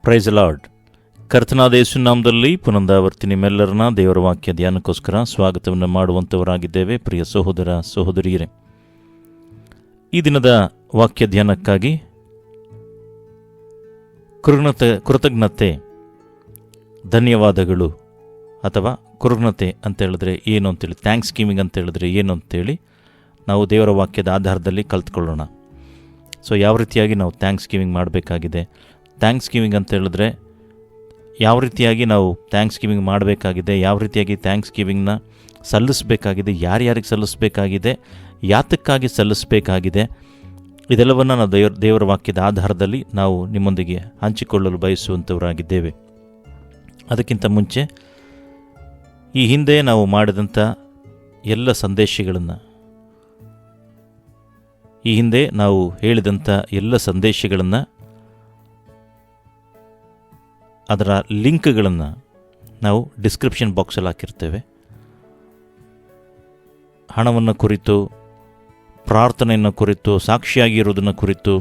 Price lord. ಕರ್ತನಾದ ಯೇಸು ನಾಮದಲ್ಲಿ ಪುನರಾವರ್ತಿ ನಿಮ್ಮೆಲ್ಲರನ್ನ ದೇವರ ವಾಕ್ಯ ಧ್ಯಾನಕ್ಕೋಸ್ಕರ ಸ್ವಾಗತವನ್ನು ಮಾಡುವಂಥವರಾಗಿದ್ದೇವೆ. ಪ್ರಿಯ ಸಹೋದರ ಸಹೋದರಿಯರೇ, ಈ ದಿನದ ವಾಕ್ಯ ಧ್ಯಾನಕ್ಕಾಗಿ ಕೃತಜ್ಞತೆ, ಧನ್ಯವಾದಗಳು ಅಥವಾ ಕೃತಜ್ಞತೆ ಅಂತ ಹೇಳಿದ್ರೆ ಏನು ಅಂತೇಳಿ, ಥ್ಯಾಂಕ್ಸ್ ಗಿವಿಂಗ್ ಅಂತ ಹೇಳಿದ್ರೆ ಏನು ಅಂತೇಳಿ ನಾವು ದೇವರ ವಾಕ್ಯದ ಆಧಾರದಲ್ಲಿ ಕಲ್ತ್ಕೊಳ್ಳೋಣ. ಸೊ ಯಾವ ರೀತಿಯಾಗಿ ನಾವು ಥ್ಯಾಂಕ್ಸ್ ಗಿವಿಂಗ್ ಮಾಡಬೇಕಾಗಿದೆ, ಥ್ಯಾಂಕ್ಸ್ ಗಿವಿಂಗ್ ಅಂತ ಹೇಳಿದ್ರೆ ಯಾವ ರೀತಿಯಾಗಿ ನಾವು ಥ್ಯಾಂಕ್ಸ್ ಗಿವಿಂಗ್ ಮಾಡಬೇಕಾಗಿದೆ, ಯಾವ ರೀತಿಯಾಗಿ ಥ್ಯಾಂಕ್ಸ್ ಗಿವಿಂಗ್ನ ಸಲ್ಲಿಸಬೇಕಾಗಿದೆ, ಯಾರ್ಯಾರಿಗೆ ಸಲ್ಲಿಸಬೇಕಾಗಿದೆ, ಯಾತಕ್ಕಾಗಿ ಸಲ್ಲಿಸಬೇಕಾಗಿದೆ, ಇದೆಲ್ಲವನ್ನು ನಾವು ದೇವರ ವಾಕ್ಯದ ಆಧಾರದಲ್ಲಿ ನಾವು ನಿಮ್ಮೊಂದಿಗೆ ಹಂಚಿಕೊಳ್ಳಲು ಬಯಸುವಂಥವರಾಗಿದ್ದೇವೆ. ಅದಕ್ಕಿಂತ ಮುಂಚೆ ಈ ಹಿಂದೆ ನಾವು ಮಾಡಿದಂಥ ಎಲ್ಲ ಸಂದೇಶಗಳನ್ನು, ಈ ಹಿಂದೆ ನಾವು ಹೇಳಿದಂಥ ಎಲ್ಲ ಸಂದೇಶಗಳನ್ನು, ಅದರ ಲಿಂಕ್ಗಳನ್ನು ನಾವು ಡಿಸ್ಕ್ರಿಪ್ಷನ್ ಬಾಕ್ಸಲ್ಲಿ ಹಾಕಿರ್ತೇವೆ. ಹಣವನ್ನು ಕುರಿತು, ಪ್ರಾರ್ಥನೆಯನ್ನು ಕುರಿತು, ಸಾಕ್ಷಿಯಾಗಿರೋದನ್ನು ಕುರಿತು,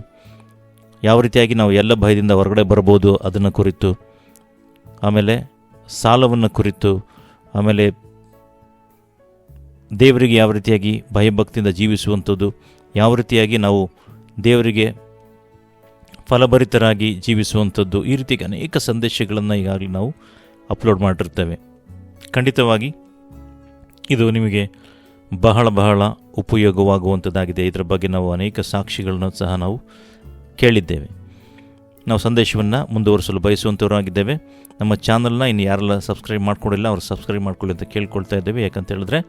ಯಾವ ರೀತಿಯಾಗಿ ನಾವು ಎಲ್ಲ ಭಯದಿಂದ ಹೊರಗಡೆ ಬರ್ಬೋದು ಅದನ್ನು ಕುರಿತು, ಆಮೇಲೆ ಸಾಲವನ್ನು ಕುರಿತು, ಆಮೇಲೆ ದೇವರಿಗೆ ಯಾವ ರೀತಿಯಾಗಿ ಭಯಭಕ್ತಿಯಿಂದ ಜೀವಿಸುವಂಥದ್ದು, ಯಾವ ರೀತಿಯಾಗಿ ನಾವು ದೇವರಿಗೆ ಫಲಭರಿತರಾಗಿ ಜೀವಿಸುವಂಥದ್ದು, ಈ ರೀತಿಯಾಗಿ ಅನೇಕ ಸಂದೇಶಗಳನ್ನು ಈಗಾಗಲೇ ನಾವು ಅಪ್ಲೋಡ್ ಮಾಡಿರ್ತೇವೆ. ಖಂಡಿತವಾಗಿ ಇದು ನಿಮಗೆ ಬಹಳ ಬಹಳ ಉಪಯೋಗವಾಗುವಂಥದ್ದಾಗಿದೆ. ಇದರ ಬಗ್ಗೆ ನಾವು ಅನೇಕ ಸಾಕ್ಷಿಗಳನ್ನು ಸಹ ನಾವು ಕೇಳಿದ್ದೇವೆ. ನಾವು ಸಂದೇಶವನ್ನು ಮುಂದುವರಿಸಲು ಬಯಸುವಂಥವರಾಗಿದ್ದೇವೆ. ನಮ್ಮ ಚಾನಲ್ನ ಇನ್ನು ಯಾರೆಲ್ಲ ಸಬ್ಸ್ಕ್ರೈಬ್ ಮಾಡ್ಕೊಂಡಿಲ್ಲ ಅವರು ಸಬ್ಸ್ಕ್ರೈಬ್ ಮಾಡ್ಕೊಳ್ಳಿ ಅಂತ ಕೇಳ್ಕೊಳ್ತಾ ಇದ್ದೇವೆ. ಯಾಕಂತ ಹೇಳಿದ್ರೆ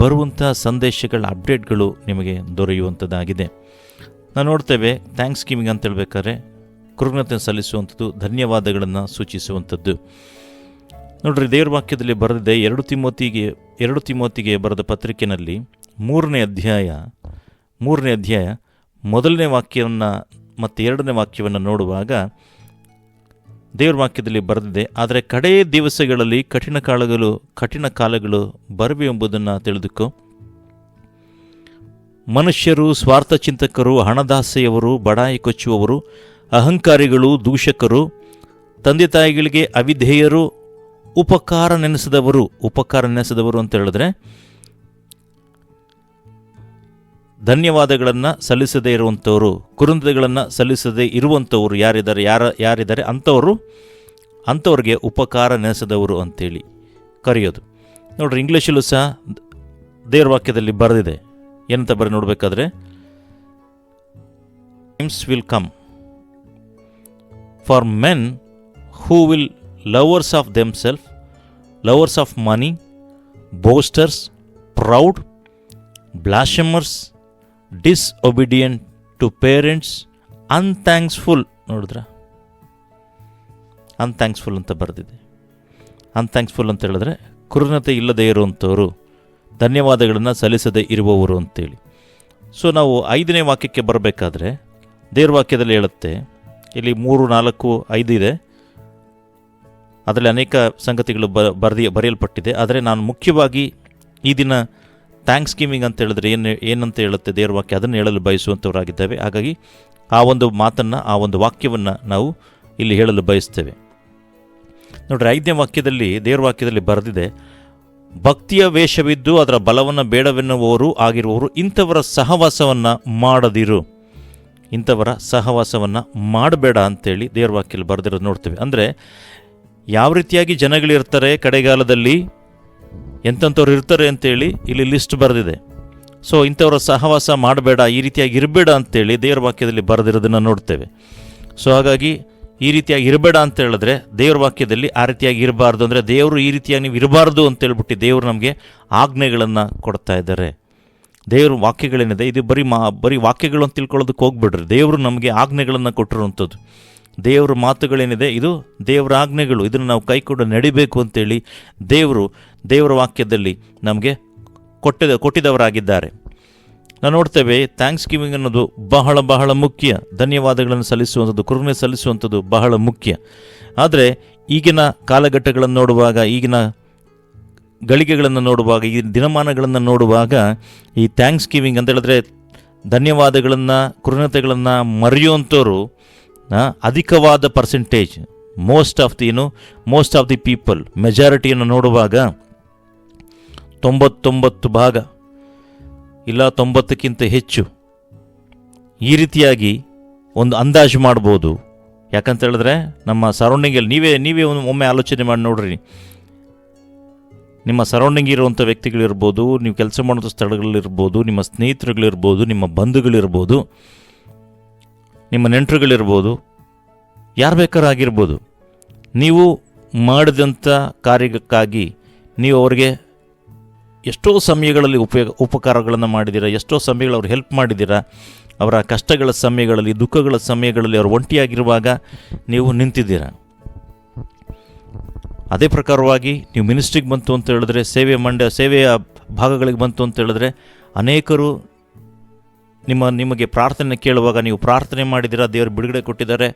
ಬರುವಂಥ ಸಂದೇಶಗಳ ಅಪ್ಡೇಟ್ಗಳು ನಿಮಗೆ ದೊರೆಯುವಂಥದ್ದಾಗಿದೆ. ನಾವು ನೋಡ್ತೇವೆ, ಥ್ಯಾಂಕ್ಸ್ ಗಿವಿಂಗ್ ಅಂತ ಹೇಳ್ಬೇಕಾದ್ರೆ ಕೃತಜ್ಞತೆ ಸಲ್ಲಿಸುವಂಥದ್ದು, ಧನ್ಯವಾದಗಳನ್ನು ಸೂಚಿಸುವಂಥದ್ದು. ನೋಡ್ರಿ, ದೇವರ ವಾಕ್ಯದಲ್ಲಿ ಬರೆದಿದೆ, 2 ತಿಮೋತಿಗೆ ಬರೆದ ಪತ್ರಿಕೆಯಲ್ಲಿ 3ನೇ ಅಧ್ಯಾಯ 1ನೇ ವಾಕ್ಯವನ್ನು ಮತ್ತು 2ನೇ ವಾಕ್ಯವನ್ನು ನೋಡುವಾಗ ದೇವರ ವಾಕ್ಯದಲ್ಲಿ ಬರೆದಿದೆ, ಆದರೆ ಕಡೆಯ ದಿವಸಗಳಲ್ಲಿ ಕಠಿಣ ಕಾಲಗಳು ಬರುವೆ ಎಂಬುದನ್ನು ತಿಳಿದುಕೋ. ಮನುಷ್ಯರು ಸ್ವಾರ್ಥಚಿಂತಕರು, ಹಣದಾಸೆಯವರು, ಬಡಾಯಿ ಕೊಚ್ಚುವವರು, ಅಹಂಕಾರಿಗಳು, ದೂಷಕರು, ತಂದೆ ತಾಯಿಗಳಿಗೆ ಅವಿಧೇಯರು, ಉಪಕಾರ ನೆನೆಸದವರು ಅಂತ ಹೇಳಿದ್ರೆ ಧನ್ಯವಾದಗಳನ್ನು ಸಲ್ಲಿಸದೇ ಇರುವಂಥವರು, ಕೃತಜ್ಞತೆಗಳನ್ನು ಸಲ್ಲಿಸದೇ ಇರುವಂಥವರು ಯಾರಿದ್ದಾರೆ ಅಂಥವ್ರಿಗೆ ಉಪಕಾರ ನೆನೆಸದವರು ಅಂತೇಳಿ ಕರೆಯೋದು. ನೋಡ್ರಿ, ಇಂಗ್ಲೀಷಲ್ಲೂ ಸಹ ದೇವರ ವಾಕ್ಯದಲ್ಲಿ ಬರೆದಿದೆ. ಏನಂತ ಬರೀ ನೋಡಬೇಕಾದ್ರೆ, times will come for men who will lovers of themself, lovers of money, boasters, proud, blasphemers, disobedient to parents, unthankful. ನೋಡಿದ್ರ, ಅನ್ಥ್ಯಾಂಕ್ಸ್ಫುಲ್ ಅಂತ ಬರೆದಿದೆ. ಅನ್ಥ್ಯಾಂಕ್ಸ್ಫುಲ್ ಅಂತ ಹೇಳಿದ್ರೆ ಕೃತಜ್ಞತೆ ಇಲ್ಲದೆ ಇರುವಂಥವರು, ಧನ್ಯವಾದಗಳನ್ನು ಸಲ್ಲಿಸದೇ ಇರುವವರು ಅಂತೇಳಿ. ಸೊ ನಾವು 5ನೇ ವಾಕ್ಯಕ್ಕೆ ಬರಬೇಕಾದ್ರೆ ದೇವರ ವಾಕ್ಯದಲ್ಲಿ ಹೇಳುತ್ತೆ, ಇಲ್ಲಿ 3, 4, 5 ಇದೆ, ಅದರಲ್ಲಿ ಅನೇಕ ಸಂಗತಿಗಳು ಬರೆಯಲ್ಪಟ್ಟಿದೆ. ಆದರೆ ನಾನು ಮುಖ್ಯವಾಗಿ ಈ ದಿನ ಥ್ಯಾಂಕ್ಸ್ ಗಿವಿಂಗ್ ಅಂತ ಹೇಳಿದ್ರೆ ಏನಂತ ಹೇಳುತ್ತೆ ದೇವರ ವಾಕ್ಯ, ಅದನ್ನು ಹೇಳಲು ಬಯಸುವಂಥವರಾಗಿದ್ದೇವೆ. ಹಾಗಾಗಿ ಆ ಒಂದು ಮಾತನ್ನು, ಆ ಒಂದು ವಾಕ್ಯವನ್ನು ನಾವು ಇಲ್ಲಿ ಹೇಳಲು ಬಯಸ್ತೇವೆ. ನೋಡ್ರಿ, 5ನೇ ವಾಕ್ಯದಲ್ಲಿ ದೇವರ ವಾಕ್ಯದಲ್ಲಿ ಬರೆದಿದೆ, ಭಕ್ತಿಯ ವೇಷವಿದ್ದು ಅದರ ಬಲವನ್ನು ಬೇಡವೆನ್ನುವವರು ಆಗಿರುವವರು ಇಂಥವರ ಸಹವಾಸವನ್ನು ಮಾಡದಿರು, ಇಂಥವರ ಸಹವಾಸವನ್ನು ಮಾಡಬೇಡ ಅಂತೇಳಿ ದೇವರ ವಾಕ್ಯದಲ್ಲಿ ಬರೆದಿರೋದು ನೋಡ್ತೇವೆ. ಅಂದರೆ ಯಾವ ರೀತಿಯಾಗಿ ಜನಗಳಿರ್ತಾರೆ, ಕಡೆಗಾಲದಲ್ಲಿ ಎಂಥವ್ರು ಇರ್ತಾರೆ ಅಂತೇಳಿ ಇಲ್ಲಿ ಲಿಸ್ಟ್ ಬರೆದಿದೆ. ಸೊ ಇಂಥವರ ಸಹವಾಸ ಮಾಡಬೇಡ, ಈ ರೀತಿಯಾಗಿ ಇರಬೇಡ ಅಂತೇಳಿ ದೇವರ ವಾಕ್ಯದಲ್ಲಿ ಬರೆದಿರೋದನ್ನು ನೋಡ್ತೇವೆ. ಸೊ ಹಾಗಾಗಿ ಈ ರೀತಿಯಾಗಿ ಇರಬೇಡ ಅಂತ ಹೇಳಿದ್ರೆ ದೇವ್ರ ವಾಕ್ಯದಲ್ಲಿ ಆ ರೀತಿಯಾಗಿ ಇರಬಾರ್ದು, ಅಂದರೆ ದೇವರು ಈ ರೀತಿಯಾಗಿ ನೀವು ಇರಬಾರ್ದು ಅಂತೇಳ್ಬಿಟ್ಟು ದೇವರು ನಮಗೆ ಆಜ್ಞೆಗಳನ್ನು ಕೊಡ್ತಾ ಇದ್ದಾರೆ. ದೇವ್ರ ವಾಕ್ಯಗಳೇನಿದೆ ಇದು ಬರೀ ವಾಕ್ಯಗಳು ಅಂತ ತಿಳ್ಕೊಳ್ಳೋದಕ್ಕೆ ಹೋಗ್ಬಿಡ್ರಿ. ದೇವರು ನಮಗೆ ಆಜ್ಞೆಗಳನ್ನು ಕೊಟ್ಟಿರುವಂಥದ್ದು, ದೇವ್ರ ಮಾತುಗಳೇನಿದೆ ಇದು ದೇವರ ಆಜ್ಞೆಗಳು, ಇದನ್ನು ನಾವು ಕೈಕೊಂಡು ನಡಿಬೇಕು ಅಂತೇಳಿ ದೇವರ ವಾಕ್ಯದಲ್ಲಿ ನಮಗೆ ಕೊಟ್ಟಿದವರಾಗಿದ್ದಾರೆ. ನಾವು ನೋಡ್ತೇವೆ, ಥ್ಯಾಂಕ್ಸ್ ಗಿವಿಂಗ್ ಅನ್ನೋದು ಬಹಳ ಬಹಳ ಮುಖ್ಯ. ಧನ್ಯವಾದಗಳನ್ನು ಸಲ್ಲಿಸುವಂಥದ್ದು, ಕೃತಜ್ಞತೆ ಸಲ್ಲಿಸುವಂಥದ್ದು ಬಹಳ ಮುಖ್ಯ. ಆದರೆ ಈಗಿನ ಕಾಲಘಟ್ಟಗಳನ್ನು ನೋಡುವಾಗ, ಈಗಿನ ಗಳಿಗೆಗಳನ್ನು ನೋಡುವಾಗ, ಈ ದಿನಮಾನಗಳನ್ನು ನೋಡುವಾಗ ಈ ಥ್ಯಾಂಕ್ಸ್ ಗಿವಿಂಗ್ ಅಂತ ಹೇಳಿದ್ರೆ ಧನ್ಯವಾದಗಳನ್ನು, ಕೃತಜ್ಞತೆಗಳನ್ನು ಮರೆಯುವಂಥವ್ರು ಅಧಿಕವಾದ percentage, most of the people, ಮೆಜಾರಿಟಿಯನ್ನು ನೋಡುವಾಗ 99 ಭಾಗ ಇಲ್ಲ 90ಕ್ಕಿಂತ ಹೆಚ್ಚು ಈ ರೀತಿಯಾಗಿ ಒಂದು ಅಂದಾಜು ಮಾಡ್ಬೋದು. ಯಾಕಂತ ಹೇಳಿದ್ರೆ ನಮ್ಮ ಸರೌಂಡಿಂಗಲ್ಲಿ ನೀವೇ ಒಮ್ಮೆ ಆಲೋಚನೆ ಮಾಡಿ ನೋಡ್ರಿ. ನಿಮ್ಮ ಸರೌಂಡಿಂಗ್ ಇರುವಂಥ ವ್ಯಕ್ತಿಗಳಿರ್ಬೋದು, ನೀವು ಕೆಲಸ ಮಾಡುವಂಥ ಸ್ಥಳಗಳಿರ್ಬೋದು, ನಿಮ್ಮ ಸ್ನೇಹಿತರುಗಳಿರ್ಬೋದು, ನಿಮ್ಮ ಬಂಧುಗಳಿರ್ಬೋದು, ನಿಮ್ಮ ನೆಂಟರುಗಳಿರ್ಬೋದು, ಯಾರು ಬೇಕಾದ್ರೂ ಆಗಿರ್ಬೋದು. ನೀವು ಮಾಡಿದಂಥ ಕಾರ್ಯಕ್ಕಾಗಿ ನೀವು ಅವರಿಗೆ ಎಷ್ಟೋ ಸಮಯಗಳಲ್ಲಿ ಉಪಕಾರಗಳನ್ನು ಮಾಡಿದ್ದೀರಾ, ಎಷ್ಟೋ ಸಮಯಗಳು ಅವ್ರಿಗೆ ಹೆಲ್ಪ್ ಮಾಡಿದ್ದೀರಾ. ಅವರ ಕಷ್ಟಗಳ ಸಮಯಗಳಲ್ಲಿ, ದುಃಖಗಳ ಸಮಯಗಳಲ್ಲಿ ಅವರು ಒಂಟಿಯಾಗಿರುವಾಗ ನೀವು ನಿಂತಿದ್ದೀರಾ. ಅದೇ ಪ್ರಕಾರವಾಗಿ ನೀವು ಮಿನಿಸ್ಟ್ರಿಗೆ ಬಂತು ಅಂತ ಹೇಳಿದ್ರೆ, ಸೇವೆಯ ಭಾಗಗಳಿಗೆ ಬಂತು ಅಂತ ಹೇಳಿದ್ರೆ, ಅನೇಕರು ನಿಮಗೆ ಪ್ರಾರ್ಥನೆ ಕೇಳುವಾಗ ನೀವು ಪ್ರಾರ್ಥನೆ ಮಾಡಿದ್ದೀರಾ, ದೇವರು ಬಿಡುಗಡೆ ಕೊಟ್ಟಿದ್ದಾರೆ.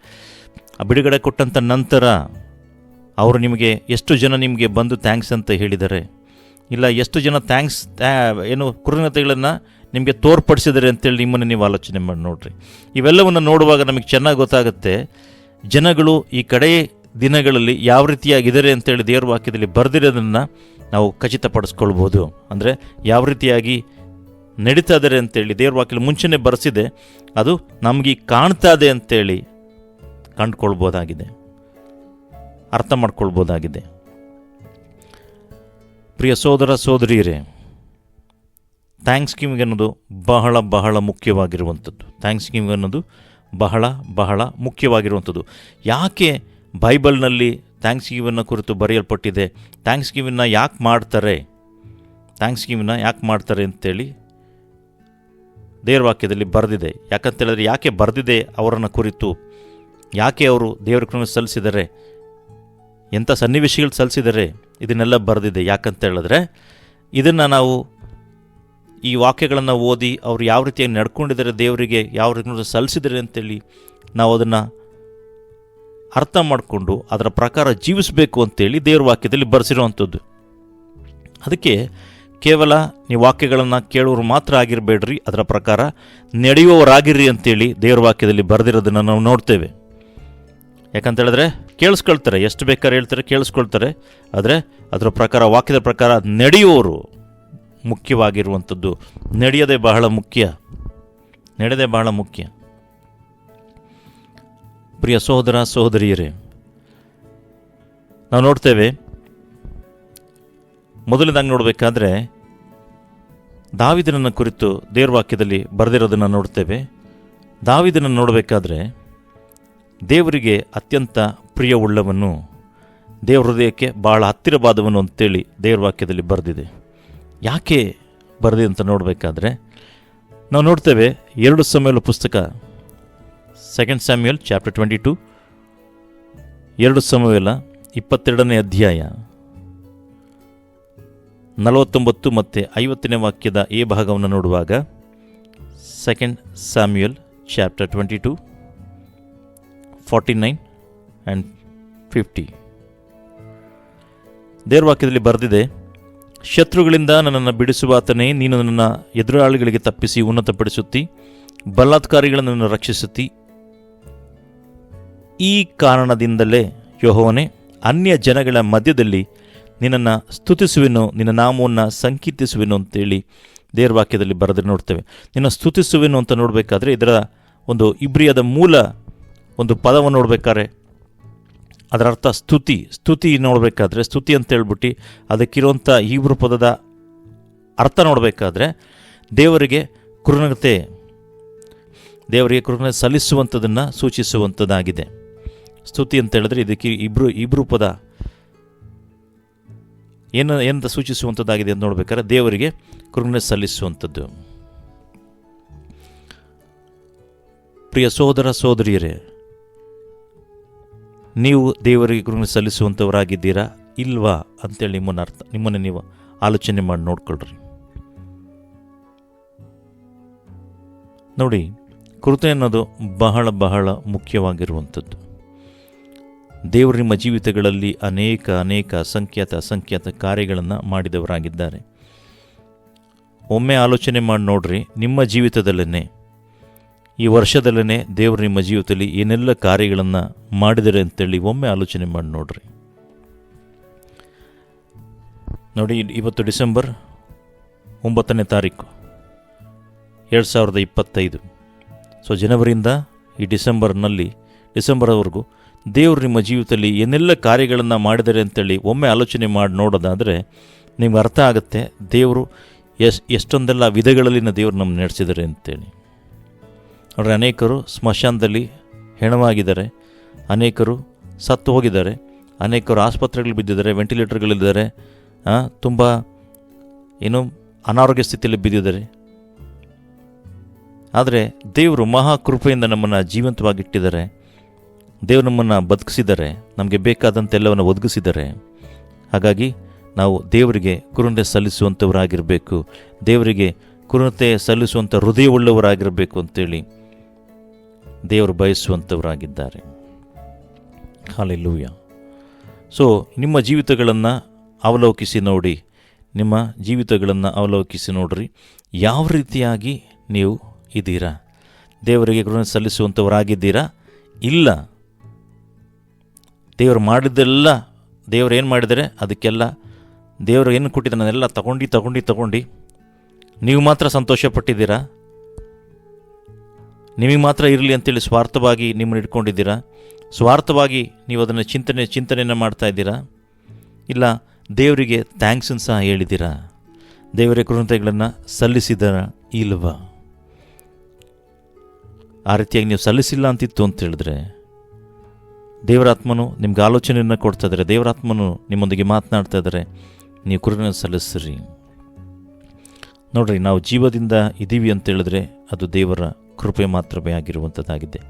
ಆ ಬಿಡುಗಡೆ ಕೊಟ್ಟಂಥ ನಂತರ ಅವರು ಎಷ್ಟು ಜನ ನಿಮಗೆ ಬಂದು ಥ್ಯಾಂಕ್ಸ್ ಅಂತ ಹೇಳಿದ್ದಾರೆ, ಇಲ್ಲ ಎಷ್ಟು ಜನ ಕೃತಜ್ಞತೆಗಳನ್ನು ನಿಮಗೆ ತೋರ್ಪಡಿಸಿದ್ದಾರೆ ಅಂತೇಳಿ ನಿಮ್ಮನ್ನು ನೀವು ಆಲೋಚನೆ ಮಾಡಿ ನೋಡ್ರಿ. ಇವೆಲ್ಲವನ್ನು ನೋಡುವಾಗ ನಮಗೆ ಚೆನ್ನಾಗಿ ಗೊತ್ತಾಗುತ್ತೆ ಜನಗಳು ಈ ಕಡೆ ದಿನಗಳಲ್ಲಿ ಯಾವ ರೀತಿಯಾಗಿದ್ದಾರೆ ಅಂತೇಳಿ ದೇವರ ವಾಕ್ಯದಲ್ಲಿ ಬರೆದಿರೋದನ್ನು ನಾವು ಖಚಿತಪಡಿಸ್ಕೊಳ್ಬೋದು. ಅಂದರೆ ಯಾವ ರೀತಿಯಾಗಿ ನಡೀತಾ ಇದ್ದಾರೆ ಅಂತೇಳಿ ದೇವರ ವಾಕ್ಯದಲ್ಲಿ ಮುಂಚೆನೇ ಬರೆಸಿದೆ, ಅದು ನಮಗೆ ಕಾಣ್ತಾ ಇದೆ ಅಂತೇಳಿ ಕಂಡುಕೊಳ್ಬೋದಾಗಿದೆ, ಅರ್ಥ ಮಾಡ್ಕೊಳ್ಬೋದಾಗಿದೆ. ಪ್ರಿಯ ಸೋದರ ಸೋದರಿಯರೇ, ಥ್ಯಾಂಕ್ಸ್ ಗಿವಿಂಗ್ ಅನ್ನೋದು ಬಹಳ ಬಹಳ ಮುಖ್ಯವಾಗಿರುವಂಥದ್ದು. ಥ್ಯಾಂಕ್ಸ್ ಗಿವಿಂಗ್ ಅನ್ನೋದು ಬಹಳ ಬಹಳ ಮುಖ್ಯವಾಗಿರುವಂಥದ್ದು. ಯಾಕೆ ಬೈಬಲ್ನಲ್ಲಿ ಥ್ಯಾಂಕ್ಸ್ ಗಿವಿಂಗ್ನ ಕುರಿತು ಬರೆಯಲ್ಪಟ್ಟಿದೆ? ಥ್ಯಾಂಕ್ಸ್ ಗಿವಿಂಗ್ನ ಯಾಕೆ ಮಾಡ್ತಾರೆ ಅಂತೇಳಿ ದೇವರ ವಾಕ್ಯದಲ್ಲಿ ಬರೆದಿದೆ. ಯಾಕಂತೇಳಿದ್ರೆ ಯಾಕೆ ಬರೆದಿದೆ ಅವರನ್ನು ಕುರಿತು, ಯಾಕೆ ಅವರು ದೇವರ ಸಲ್ಲಿಸಿದ್ದಾರೆ, ಎಂಥ ಸನ್ನಿವೇಶಗಳು ಸಲ್ಲಿಸಿದ್ದಾರೆ, ಇದನ್ನೆಲ್ಲ ಬರೆದಿದೆ. ಯಾಕಂತ ಹೇಳಿದ್ರೆ ಇದನ್ನು ನಾವು ಈ ವಾಕ್ಯಗಳನ್ನು ಓದಿ ಅವರು ಯಾವ ರೀತಿಯಾಗಿ ನಡ್ಕೊಂಡಿದ್ದಾರೆ, ದೇವರಿಗೆ ಯಾವ ರೀತಿ ಸಲ್ಲಿಸಿದ್ದಾರೆ ಅಂತೇಳಿ ನಾವು ಅದನ್ನು ಅರ್ಥ ಮಾಡಿಕೊಂಡು ಅದರ ಪ್ರಕಾರ ಜೀವಿಸಬೇಕು ಅಂತೇಳಿ ದೇವ್ರ ವಾಕ್ಯದಲ್ಲಿ ಬರೆಸಿರುವಂಥದ್ದು. ಅದಕ್ಕೆ ಕೇವಲ ನೀವು ವಾಕ್ಯಗಳನ್ನು ಕೇಳೋರು ಮಾತ್ರ ಆಗಿರಬೇಡ್ರಿ, ಅದರ ಪ್ರಕಾರ ನಡೆಯುವವರಾಗಿರ್ರಿ ಅಂತೇಳಿ ದೇವ್ರ ವಾಕ್ಯದಲ್ಲಿ ಬರೆದಿರೋದನ್ನು ನಾವು ನೋಡ್ತೇವೆ. ಯಾಕಂತೇಳಿದ್ರೆ ಕೇಳಿಸ್ಕೊಳ್ತಾರೆ, ಎಷ್ಟು ಬೇಕಾದ್ರೆ ಹೇಳ್ತಾರೆ, ಕೇಳಿಸ್ಕೊಳ್ತಾರೆ. ಆದರೆ ಅದರ ಪ್ರಕಾರ, ವಾಕ್ಯದ ಪ್ರಕಾರ ನಡೆಯುವವರು ಮುಖ್ಯವಾಗಿರುವಂಥದ್ದು. ನಡೆಯೋದೇ ಬಹಳ ಮುಖ್ಯ. ಪ್ರಿಯ ಸಹೋದರ ಸಹೋದರಿಯರೇ, ನಾವು ನೋಡ್ತೇವೆ, ಮೊದಲನೇದಾಗಿ ನೋಡಬೇಕಾದ್ರೆ ದಾವೀದನನ್ನು ಕುರಿತು ದೇವರ ವಾಕ್ಯದಲ್ಲಿ ಬರೆದಿರೋದನ್ನು ನೋಡ್ತೇವೆ. ದಾವೀದನನ್ನು ನೋಡಬೇಕಾದ್ರೆ ದೇವರಿಗೆ ಅತ್ಯಂತ ಪ್ರಿಯವುಳ್ಳವನು, ದೇವರ ಹೃದಯಕ್ಕೆ ಬಹಳ ಹತ್ತಿರವಾದವನು ಅಂತೇಳಿ ದೇವರ ವಾಕ್ಯದಲ್ಲಿ ಬರೆದಿದೆ. ಯಾಕೆ ಬರೆದಿದೆ ಅಂತ ನೋಡಬೇಕಾದ್ರೆ ನಾವು ನೋಡ್ತೇವೆ, 2 ಸಮುವೇಲ ಪುಸ್ತಕ 2 ಸ್ಯಾಮ್ಯುಯಲ್ ಚಾಪ್ಟರ್ 22, 2 ಸಮುವೇಲ 22ನೇ ಅಧ್ಯಾಯ 49 ಮತ್ತು 50ನೇ ವಾಕ್ಯದ ಈ ಭಾಗವನ್ನು ನೋಡುವಾಗ 2 ಸ್ಯಾಮ್ಯುಯಲ್ ಚಾಪ್ಟರ್ 22, 49 and 50 ದೇವರ ವಾಕ್ಯದಲ್ಲಿ ಬರೆದಿದೆ, ಶತ್ರುಗಳಿಂದ ನನ್ನನ್ನು ಬಿಡಿಸುವಾತನೇ, ನೀನು ನನ್ನ ಎದುರಾಳಿಗಳಿಗೆ ತಪ್ಪಿಸಿ ಉನ್ನತಪಡಿಸುತ್ತಿ, ಬಲಾತ್ಕಾರಿಗಳನ್ನು ನನ್ನನ್ನು ರಕ್ಷಿಸುತ್ತಿ. ಈ ಕಾರಣದಿಂದಲೇ ಯೆಹೋವನೇ, ಅನ್ಯ ಜನಗಳ ಮಧ್ಯದಲ್ಲಿ ನಿನ್ನನ್ನು ಸ್ತುತಿಸುವೆನು, ನಿನ್ನ ನಾಮವನ್ನು ಸಂಕೀರ್ತಿಸುವೆನು ಅಂತೇಳಿ ದೇವರ ವಾಕ್ಯದಲ್ಲಿ ಬರೆದು ನೋಡ್ತೇವೆ. ನಿನ್ನ ಸ್ತುತಿಸುವೆನು ಅಂತ ನೋಡಬೇಕಾದ್ರೆ ಇದರ ಒಂದು ಇಬ್ರಿಯದ ಮೂಲ ಒಂದು ಪದವನ್ನು ನೋಡಬೇಕಾದ್ರೆ ಅದರ ಅರ್ಥ ಸ್ತುತಿ ನೋಡಬೇಕಾದ್ರೆ, ಸ್ತುತಿ ಅಂತ ಹೇಳ್ಬಿಟ್ಟು ಅದಕ್ಕಿರುವಂಥ ಹೀಬ್ರೂ ಪದದ ಅರ್ಥ ನೋಡಬೇಕಾದ್ರೆ ದೇವರಿಗೆ ಕೃತಜ್ಞತೆ ಸಲ್ಲಿಸುವಂಥದ್ದನ್ನು ಸೂಚಿಸುವಂಥದ್ದಾಗಿದೆ. ಸ್ತುತಿ ಅಂತ ಹೇಳಿದ್ರೆ ಇದಕ್ಕೆ ಇಬ್ರು ಪದ ಏನಂತ ಸೂಚಿಸುವಂಥದ್ದಾಗಿದೆ ಅಂತ ನೋಡ್ಬೇಕಾದ್ರೆ ದೇವರಿಗೆ ಕೃತಜ್ಞತೆ ಸಲ್ಲಿಸುವಂಥದ್ದು. ಪ್ರಿಯ ಸಹೋದರ ಸಹೋದರಿಯರೇ, ನೀವು ದೇವರಿಗೆ ಕೃತಜ್ಞತೆ ಸಲ್ಲಿಸುವಂಥವರಾಗಿದ್ದೀರಾ ಇಲ್ವಾ ಅಂತೇಳಿ ನಿಮ್ಮನ್ನು ನೀವು ಆಲೋಚನೆ ಮಾಡಿ ನೋಡ್ಕೊಳ್ರಿ. ನೋಡಿ, ಕೃತಜ್ಞತೆ ಅನ್ನೋದು ಬಹಳ ಬಹಳ ಮುಖ್ಯವಾಗಿರುವಂಥದ್ದು. ದೇವರು ನಿಮ್ಮ ಜೀವಿತಗಳಲ್ಲಿ ಅನೇಕ ಅಸಂಖ್ಯಾತ ಕಾರ್ಯಗಳನ್ನು ಮಾಡಿದವರಾಗಿದ್ದಾರೆ. ಒಮ್ಮೆ ಆಲೋಚನೆ ಮಾಡಿ ನೋಡ್ರಿ, ನಿಮ್ಮ ಜೀವಿತದಲ್ಲೇ ಈ ವರ್ಷದಲ್ಲೇ ದೇವರು ನಿಮ್ಮ ಜೀವಿತದಲ್ಲಿ ಏನೆಲ್ಲ ಕಾರ್ಯಗಳನ್ನು ಮಾಡಿದರೆ ಅಂತೇಳಿ ಒಮ್ಮೆ ಆಲೋಚನೆ ಮಾಡಿ ನೋಡ್ರಿ. ನೋಡಿ, ಇವತ್ತು ಡಿಸೆಂಬರ್ 9ನೇ ತಾರೀಕು 2025. ಸೊ ಜನವರಿಯಿಂದ ಈ ಡಿಸೆಂಬರ್ವರೆಗೂ ದೇವರು ನಿಮ್ಮ ಜೀವಿತದಲ್ಲಿ ಏನೆಲ್ಲ ಕಾರ್ಯಗಳನ್ನು ಮಾಡಿದ್ದಾರೆ ಅಂತೇಳಿ ಒಮ್ಮೆ ಆಲೋಚನೆ ಮಾಡಿ ನೋಡೋದಾದರೆ ನಿಮ್ಗೆ ಅರ್ಥ ಆಗುತ್ತೆ ದೇವರು ಎಷ್ಟೊಂದೆಲ್ಲ ವಿಧಗಳಲ್ಲಿನ ದೇವರು ನಮ್ಮನ್ನು ನಡೆಸಿದ್ದಾರೆ ಅಂತೇಳಿ. ನೋಡ್ರಿ, ಅನೇಕರು ಸ್ಮಶಾನದಲ್ಲಿ ಹೆಣವಾಗಿದ್ದಾರೆ, ಅನೇಕರು ಸತ್ತು ಹೋಗಿದ್ದಾರೆ, ಅನೇಕರು ಆಸ್ಪತ್ರೆಗಳು ಬಿದ್ದಿದ್ದಾರೆ, ವೆಂಟಿಲೇಟರ್ಗಳಿದ್ದಾರೆ, ತುಂಬ ಅನಾರೋಗ್ಯ ಸ್ಥಿತಿಯಲ್ಲಿ ಬಿದ್ದಿದ್ದಾರೆ. ಆದರೆ ದೇವರು ಮಹಾಕೃಪೆಯಿಂದ ನಮ್ಮನ್ನು ಜೀವಂತವಾಗಿಟ್ಟಿದ್ದಾರೆ. ದೇವರು ನಮ್ಮನ್ನು ಬದುಕಿಸಿದ್ದಾರೆ, ನಮಗೆ ಬೇಕಾದಂತೆಲ್ಲವನ್ನು ಒದಗಿಸಿದ್ದಾರೆ. ಹಾಗಾಗಿ ನಾವು ದೇವರಿಗೆ ಕೃತಜ್ಞತೆ ಸಲ್ಲಿಸುವಂಥವರಾಗಿರಬೇಕು, ದೇವರಿಗೆ ಕೃತಜ್ಞತೆ ಸಲ್ಲಿಸುವಂಥ ಹೃದಯವುಳ್ಳವರಾಗಿರಬೇಕು ಅಂತೇಳಿ ದೇವರು ಬಯಸುವಂಥವರಾಗಿದ್ದಾರೆ. ಹಲ್ಲೆಲೂಯ. ಸೊ ನಿಮ್ಮ ಜೀವಿತಗಳನ್ನು ಅವಲೋಕಿಸಿ ನೋಡ್ರಿ, ಯಾವ ರೀತಿಯಾಗಿ ನೀವು ಇದ್ದೀರಾ? ದೇವರಿಗೆ ಕೃತಜ್ಞತೆ ಸಲ್ಲಿಸುವಂಥವರಾಗಿದ್ದೀರಾ? ಇಲ್ಲ. ದೇವರು ಮಾಡಿದ್ದೆಲ್ಲ, ದೇವರು ಏನು ಮಾಡಿದರೆ ಅದಕ್ಕೆಲ್ಲ ದೇವರು ಏನು ಕೊಟ್ಟಿದ್ದಾನೆ ಅದೆಲ್ಲ ತಗೊಂಡು ನೀವು ಮಾತ್ರ ಸಂತೋಷಪಟ್ಟಿದ್ದೀರಾ? ನಿಮಗೆ ಮಾತ್ರ ಇರಲಿ ಅಂತೇಳಿ ಸ್ವಾರ್ಥವಾಗಿ ನಿಮ್ಮನ್ನು ಇಟ್ಕೊಂಡಿದ್ದೀರಾ? ಸ್ವಾರ್ಥವಾಗಿ ನೀವು ಅದನ್ನು ಚಿಂತನೆಯನ್ನು ಮಾಡ್ತಾ ಇದ್ದೀರಾ? ಇಲ್ಲ, ದೇವರಿಗೆ ಥ್ಯಾಂಕ್ಸನ್ನು ಸಹ ಹೇಳಿದ್ದೀರಾ? ದೇವರ ಕೃತಜ್ಞತೆಗಳನ್ನು ಸಲ್ಲಿಸಿದ್ದೀರಾ ಇಲ್ವಾ? ಆ ರೀತಿಯಾಗಿ ನೀವು ಸಲ್ಲಿಸಿಲ್ಲ ಅಂತಿತ್ತು ಅಂತ ಹೇಳಿದ್ರೆ ದೇವರಾತ್ಮನು ನಿಮ್ಗೆ ಆಲೋಚನೆಯನ್ನು ಕೊಡ್ತಾ ಇದ್ದಾರೆ, ದೇವರಾತ್ಮನು ನಿಮ್ಮೊಂದಿಗೆ ಮಾತನಾಡ್ತಾ ಇದ್ದಾರೆ, ನೀವು ಕೃತಜ್ಞತೆ ಸಲ್ಲಿಸ್ರಿ. ನೋಡ್ರಿ, ನಾವು ಜೀವದಿಂದ ಇದ್ದೀವಿ ಅಂತ ಹೇಳಿದ್ರೆ ಅದು ದೇವರ ಕೃಪೆ ಮಾತ್ರವೇ ಆಗಿರುವಂಥದ್ದಾಗಿದೆ.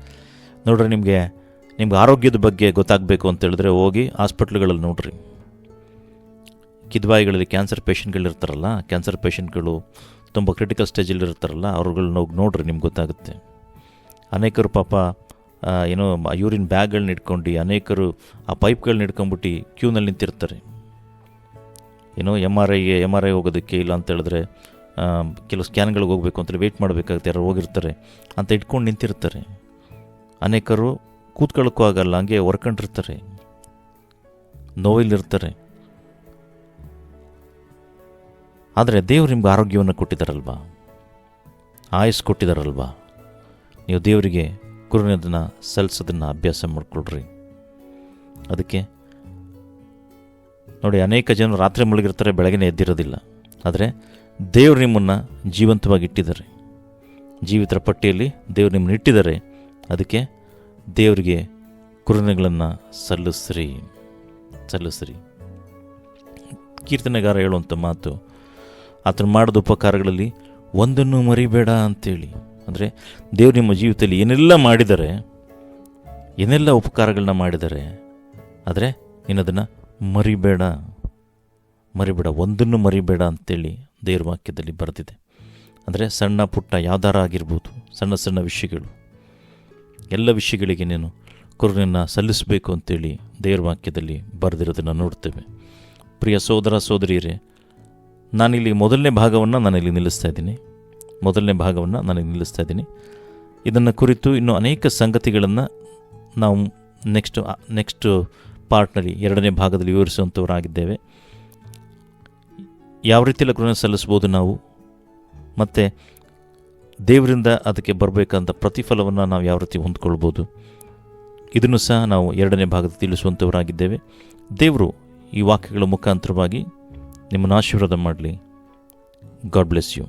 ನೋಡ್ರಿ, ನಿಮಗೆ ಆರೋಗ್ಯದ ಬಗ್ಗೆ ಗೊತ್ತಾಗಬೇಕು ಅಂತ ಹೇಳಿದ್ರೆ ಹೋಗಿ ಹಾಸ್ಪಿಟ್ಲ್ಗಳಲ್ಲಿ ನೋಡ್ರಿ. ಕಿದ್ವಾಯಿಗಳಲ್ಲಿ ಕ್ಯಾನ್ಸರ್ ಪೇಷಂಟ್ಗಳಿರ್ತಾರಲ್ಲ, ಕ್ಯಾನ್ಸರ್ ಪೇಷಂಟ್ಗಳು ತುಂಬ ಕ್ರಿಟಿಕಲ್ ಸ್ಟೇಜಲ್ಲಿ ಇರ್ತಾರಲ್ಲ, ಅವ್ರುಗಳನ್ನ ಹೋಗಿ ನೋಡ್ರಿ, ನಿಮ್ಗೆ ಗೊತ್ತಾಗುತ್ತೆ. ಅನೇಕರು ಪಾಪ ಯೂರಿನ್ ಬ್ಯಾಗ್ಗಳನ್ನ ಇಟ್ಕೊಂಡು, ಅನೇಕರು ಆ ಪೈಪ್ಗಳನ್ನ ಇಟ್ಕೊಂಡ್ಬಿಟ್ಟು ಕ್ಯೂನಲ್ಲಿ ನಿಂತಿರ್ತಾರೆ. ಎಮ್ ಆರ್ ಐ ಹೋಗೋದಕ್ಕೆ, ಇಲ್ಲ ಅಂತ ಹೇಳಿದ್ರೆ ಕೆಲವು ಸ್ಕ್ಯಾನ್ಗಳಿಗೆ ಹೋಗಬೇಕು ಅಂತೇಳಿ ವೆಯ್ಟ್ ಮಾಡಬೇಕಾಗುತ್ತೆ, ಯಾರು ಹೋಗಿರ್ತಾರೆ ಅಂತ ಇಟ್ಕೊಂಡು ನಿಂತಿರ್ತಾರೆ. ಅನೇಕರು ಕೂತ್ಕೊಳ್ಳೋಕ್ಕೂ ಆಗಲ್ಲ, ಹಂಗೆ ಹೊರ್ಕೊಂಡಿರ್ತಾರೆ, ನೋವಿಲಿರ್ತಾರೆ. ಆದರೆ ದೇವರು ನಿಮ್ಗೆ ಆರೋಗ್ಯವನ್ನು ಕೊಟ್ಟಿದ್ದಾರಲ್ವಾ, ಆಯಸ್ಸು ಕೊಟ್ಟಿದ್ದಾರಲ್ವಾ, ನೀವು ದೇವರಿಗೆ ಕೃತಜ್ಞತೆಯನ್ನು ಸಲ್ಲಿಸೋದನ್ನು ಅಭ್ಯಾಸ ಮಾಡಿಕೊಳ್ರಿ. ಅದಕ್ಕೆ ನೋಡಿ, ಅನೇಕ ಜನರು ರಾತ್ರಿ ಮಲಗಿರ್ತಾರೆ, ಬೆಳಗ್ಗೆ ಎದ್ದಿರೋದಿಲ್ಲ. ಆದರೆ ದೇವರು ನಿಮ್ಮನ್ನು ಜೀವಂತವಾಗಿ ಇಟ್ಟಿದ್ದಾರೆ, ಜೀವಿತರ ಪಟ್ಟಿಯಲ್ಲಿ ದೇವರು ನಿಮ್ಮನ್ನು ಇಟ್ಟಿದ್ದಾರೆ. ಅದಕ್ಕೆ ದೇವರಿಗೆ ಕೃತಜ್ಞತೆಗಳನ್ನು ಸಲ್ಲಿಸ್ರಿ. ಕೀರ್ತನೆಗಾರ ಹೇಳುವಂಥ ಮಾತು, ಆತನು ಮಾಡಿದ ಉಪಕಾರಗಳಲ್ಲಿ ಒಂದನ್ನು ಮರಿಬೇಡ ಅಂತೇಳಿ. ಅಂದರೆ ದೇವರು ನಿಮ್ಮ ಜೀವಿತದಲ್ಲಿ ಏನೆಲ್ಲ ಮಾಡಿದ್ದಾರೆ, ಏನೆಲ್ಲ ಉಪಕಾರಗಳನ್ನ ಮಾಡಿದ್ದಾರೆ, ಆದರೆ ನೀನದನ್ನು ಮರಿಬೇಡ, ಒಂದನ್ನು ಮರಿಬೇಡ ಅಂತೇಳಿ ದೇವ್ರ ವಾಕ್ಯದಲ್ಲಿ ಬರೆದಿದೆ. ಅಂದರೆ ಸಣ್ಣ ಪುಟ್ಟ ಯಾವ್ದಾರ ಆಗಿರ್ಬೋದು, ಸಣ್ಣ ವಿಷಯಗಳು, ಎಲ್ಲ ವಿಷಯಗಳಿಗೆ ನೀನು ಕೃತಜ್ಞತೆಯನ್ನು ಸಲ್ಲಿಸಬೇಕು ಅಂತೇಳಿ ದೇವ್ರ ವಾಕ್ಯದಲ್ಲಿ ಬರೆದಿರೋದನ್ನು ನೋಡ್ತೇವೆ. ಪ್ರಿಯ ಸೋದರ ಸೋದರಿಯರೇ, ನಾನಿಲ್ಲಿ ಮೊದಲನೇ ಭಾಗವನ್ನು ನಾನಿಲ್ಲಿ ನಿಲ್ಲಿಸ್ತಾ ಇದ್ದೀನಿ. ಇದನ್ನು ಕುರಿತು ಇನ್ನೂ ಅನೇಕ ಸಂಗತಿಗಳನ್ನು ನಾವು ನೆಕ್ಸ್ಟ್ ಪಾರ್ಟ್ನಲ್ಲಿ 2ನೇ ಭಾಗದಲ್ಲಿ ವಿವರಿಸುವಂಥವರಾಗಿದ್ದೇವೆ. ಯಾವ ರೀತಿಯಲ್ಲಿ ಕೃತಜ್ಞತೆ ಸಲ್ಲಿಸ್ಬೋದು ನಾವು, ಮತ್ತು ದೇವರಿಂದ ಅದಕ್ಕೆ ಬರಬೇಕಂತ ಪ್ರತಿಫಲವನ್ನು ನಾವು ಯಾವ ರೀತಿ ಹೊಂದ್ಕೊಳ್ಬೋದು, ಇದನ್ನು ಸಹ ನಾವು 2ನೇ ಭಾಗದಲ್ಲಿ ತಿಳಿಸುವಂಥವರಾಗಿದ್ದೇವೆ. ದೇವರು ಈ ವಾಕ್ಯಗಳ ಮುಖಾಂತರವಾಗಿ ನಿಮ್ಮನ್ನು ಆಶೀರ್ವಾದ ಮಾಡಲಿ. God bless you.